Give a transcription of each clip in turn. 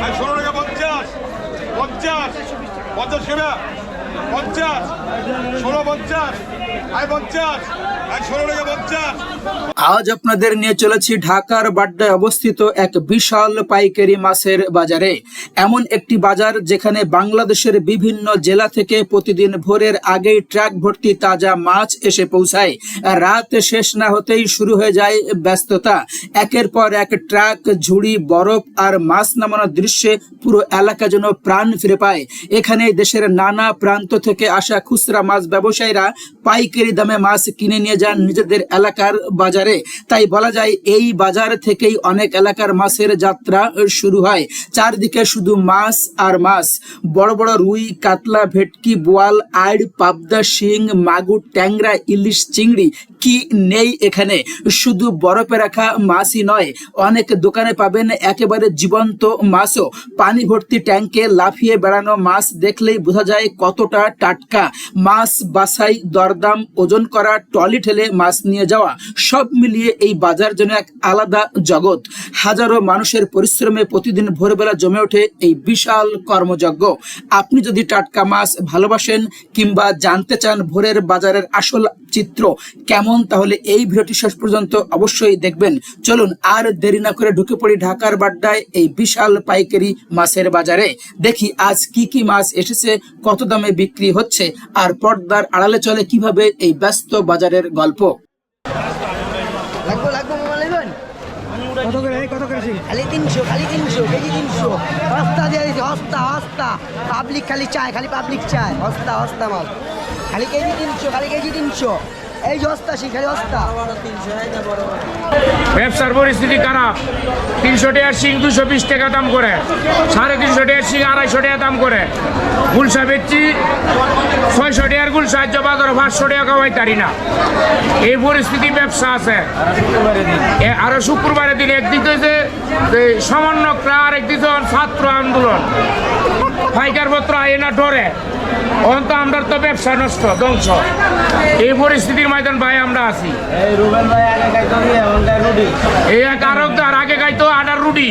16 টাকা 50 50 50 কেনা 50 16 50 50 16 টাকা 50। আজ আপনাদের নিয়ে চলেছি ঢাকার বাড্ডায় অবস্থিত এক বিশাল পাইকারি মাছের বাজারে। এমন একটি বাজার যেখানে বাংলাদেশের বিভিন্ন জেলা থেকে প্রতিদিন ভোরের আগেই ট্রাক ভর্তি তাজা মাছ এসে পৌঁছায়। রাত শেষ না হতেই শুরু হয়ে যায় ব্যস্ততা। একের পর এক ট্রাক, ঝুড়ি, বরফ আর মাছ নামানোর দৃশ্যে পুরো এলাকা যেন প্রাণ ফিরে পায়। এখানে দেশের নানা প্রান্ত থেকে আসা খুচরা মাছ ব্যবসায়ীরা পাইকারি দামে মাছ কিনে নিয়ে যান নিজেদের এলাকার বাজারে। তাই বলা যায় এই বাজার থেকেই অনেক এলাকার মাছের যাত্রা শুরু হয়। চারদিকে শুধু মাছ আর মাছ, বড় বড় রুই, কাতলা, ভেটকি, বোয়াল, আইড়, পাবদা, শিং, মাগুর, ট্যাংরা, ইলিশ, চিংড়ি, কি নেই এখানে। শুধু বরফে রাখা মাছই নয়, অনেক দোকানে পাবেন একেবারে জীবন্ত মাছও। পানি ভর্তি ট্যাঙ্কে লাফিয়ে বেড়ানো মাছ দেখলেই বোঝা যায় কতটা টাটকা। মাছ বাছাই, দরদাম, ওজন করা, ট্রলি ঠেলে মাছ নিয়ে যাওয়া, সব মিলিয়ে এই বাজার যেন এক আলাদা জগৎ। হাজারো মানুষের পরিশ্রমে প্রতিদিন ভোরবেলা জমে ওঠে এই বিশাল কর্মযজ্ঞ। আপনি যদি টাটকা মাছ ভালোবাসেন কিংবা জানতে চান ভোরের বাজারের আসল চিত্র কেমন, তাহলে এই ভিডিওটি শেষ পর্যন্ত অবশ্যই দেখবেন। চলুন আর দেরি না করে ঢুকে পড়ি ঢাকার বাড্ডায় এই বিশাল পাইকারি মাছের বাজারে। দেখি আজ কি কি মাছ এসেছে, কত দামে বিক্রি হচ্ছে, আর পর্দার আড়ালে চলে কিভাবে এই ব্যস্ত বাজারের গল্প। খালি 300 কেজি 300 হস্তা দিয়ে দিচ্ছে, হস্তা পাবলিক খালি চায়, পাবলিক চায় হস্তা মাল, খালি কেজি 300 এই যে হস্তা খালি হস্তা। ব্যবসার পরিস্থিতি খারাপ। 300 টাকার শিং 220 টাকা দাম করে, 350 টাকার শিং 250 টাকা দাম করে। গুলশা বেচছি 600 টাকার গুলশা, বাজার 500 টাকা কামাই তারি না। এই পরিস্থিতি ব্যবসা আছে। আরো শুক্রবারের দিন একদিক হয়েছে সমন্বয়করা, আর একদিক ছাত্র আন্দোলন, ফাইকার পত্র আয় না ডরে। অন্ত আমরা তো ব্যবসা নষ্ট, ধ্বংস। এই পরিস্থিতির ময়দান ভাই আমরা আছি। এই এক আরকদার আগে খাইতো আটার রুটি,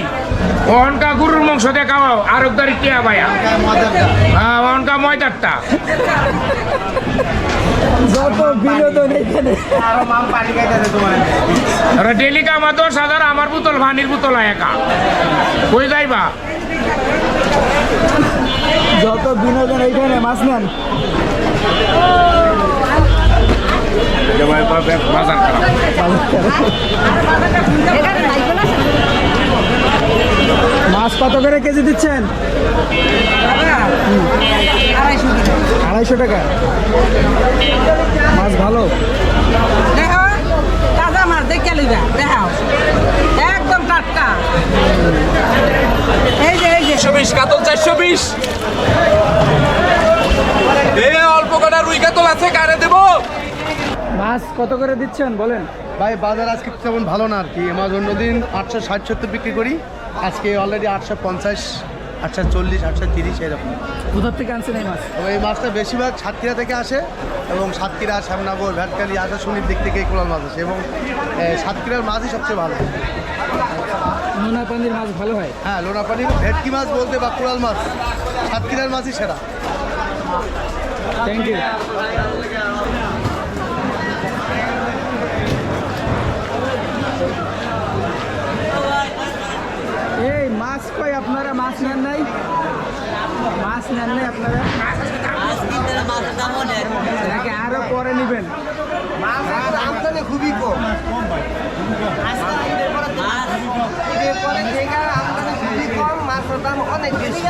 অনকা গরুর মাংস দিয়ে খাওয়াও, আরকদারি টিয়া ভাইয়া, অনকা ময়দারটা। ডেলি কামা 10,000, আমার বোতল পানির বোতল একা কই যাইবা। যত বিনোদন এইখানে মাছ নেন। বাজার খারাপ। মাছ কত করে কেজি দিচ্ছেন? 250 টাকা। মাছ ভালো, দেখো তাজা মাছ দেখে লইবা, দেখাও একদম টাটকা। এই যে 120 কাতল 420, অল্প কটা রুই কাতল আছে, কারে দেবো? মাছ কত করে দিচ্ছেন বলেন? ভাই বাজার আজকে তেমন ভালো না আর কি। আমার অন্যদিন 860-70 বিক্রি করি, আজকে অলরেডি 850, 840, 830 এরকম। কোথার থেকে আনছেন এই মাছ? তো এই মাছটা বেশিরভাগ সাতক্ষীরা থেকে আসে, এবং সাতক্ষীরা, শ্যামনগর, ভ্যাটকালি, আশাশুনির দিক থেকে এই কোলাল মাছ আসে, এবং সাতক্ষীরার মাছই সবচেয়ে ভালো। নোনা পানির মাছ ভালো হয়? হ্যাঁ, লোনাপানির ভেটকি মাছ বলতে বা কোরাল মাছ সাতক্ষীরার মাছই সেরা। Thank you. এই মাছ কই আপনারা মাছ নেন নাই? মাছ নেন নাই আপনারা? নাকি আরো পরে নিবেন? আমদানি খুবই কম। মাছের দাম অনেক বেশি।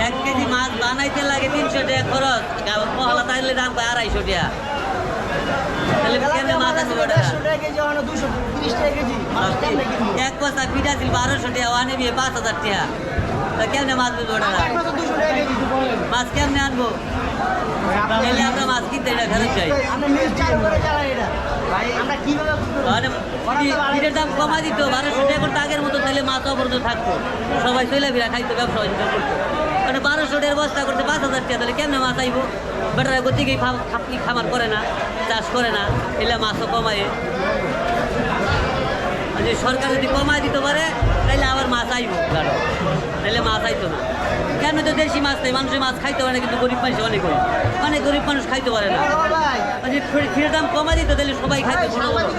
1 কেজি মাছ বানাইতে লাগে 300 টাকা খরচ, পহলা তাইলে দাম পায় 250 টাকা। তাহলে কেমনে মাছ আছে ওটা? 150 টাকা কেজি, 230 টাকা কেজি। এক বস্তা পিঠা ছিল 1200 টাকা, ওয়ানে বিয়ে 5000 টাকা। তা কেমনে মাছ বুঝবো ওটা? মাছ কেমনে আনবো? তাহলে আমরা মাছ কিনতে এটা ফেরত যাই। পিঠের দাম কমা দিত 1200 টাকা করতে আগের মতো, তাহলে মাছ অবরোধ থাকতো, সবাই চলে ফিরা খাইতো, ব্যবসা বাণিজ্য করতো। মানে 1200 টাকার বস্তা করতে 5000 টাকা, তাহলে কেমনে মাছ আইবো? বেটারা গতিকে খামার করে না, চাষ করে না, এলে মাছও কমায়। যদি সরকার যদি কমায় দিতে পারে তাহলে আবার মাছ আইব। তাহলে মাছ আইতো না। কেন তো দেশি মাছ নেই, মানুষের মাছ খাইতে পারে না, কিন্তু গরিব মানুষ অনেক গরিব মানুষ খাইতে পারে না। যদি ক্ষীরের দাম কমা দিত তাহলে সবাই খাইতে পারতো।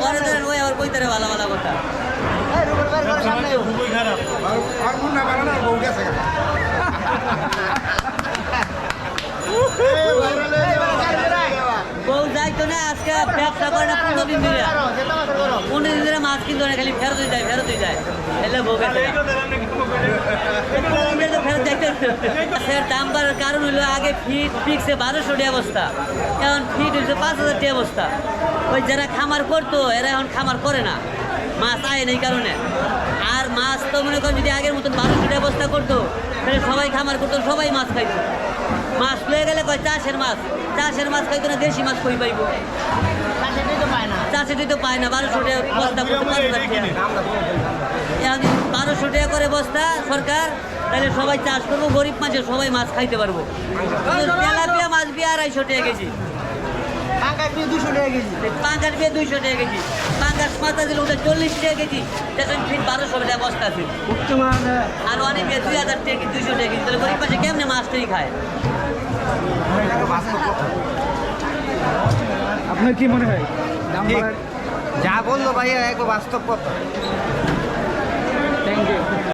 পরে ধরেন ওই আবার কইতারে ভালো ভালো কথা। বউ যাইতো না, আজকে ব্যবসা করে না 15 দিন ধরে, 15 দিন ধরে মাছ কিনতো না, খালি ফেরত যায় এলে বউ গেছে ফেরত যাইতে। মাছের দাম বাড়ার কারণ হলো আগে ফিট ফিক্সে 1200 টাকা বস্তা, এখন ফিট হচ্ছে 5000 টাকা বস্তা। ওই যারা খামার করতো এরা এখন খামার করে না, মাছ আয় না এই কারণে। আর মাছ তো মনে করেন যদি আগের মতন 1200 টাকা বস্তা করতো তাহলে সবাই খামার করতো, সবাই মাছ খাইতো। মাছ লয়ে গেলে কয় চাষের মাছ খাইতো না, দেশি মাছ কই পাইব? চাষেরই তো পায় না। 1200 টাকা বস্তা করতে 5000 টাকা, এখন 1200 টাকা করে বস্তা সরকার, তাহলে সবাই চাষ করবো, গরিব মাছের সবাই মাছ খাইতে পারবো। তেলাপিয়া মাছ দিয়ে 250 টাকা কেজি, পাঙ্গাস দিয়ে 200 টাকা কেজি, পাঙ্গাস মাছ দিল ওটা 40 টাকা কেজি, দেখেন ফিট 1200 টাকা বস্তা আছে। আর অনেক 2000 টাকা কেজি, 200 টাকা কেজি, তাহলে গরিব মাছে কেমনে মাছটাই খায়? আপনার কি মনে হয়? যা বললো ভাইয়া একবার বাস্তব কথা। Thank you.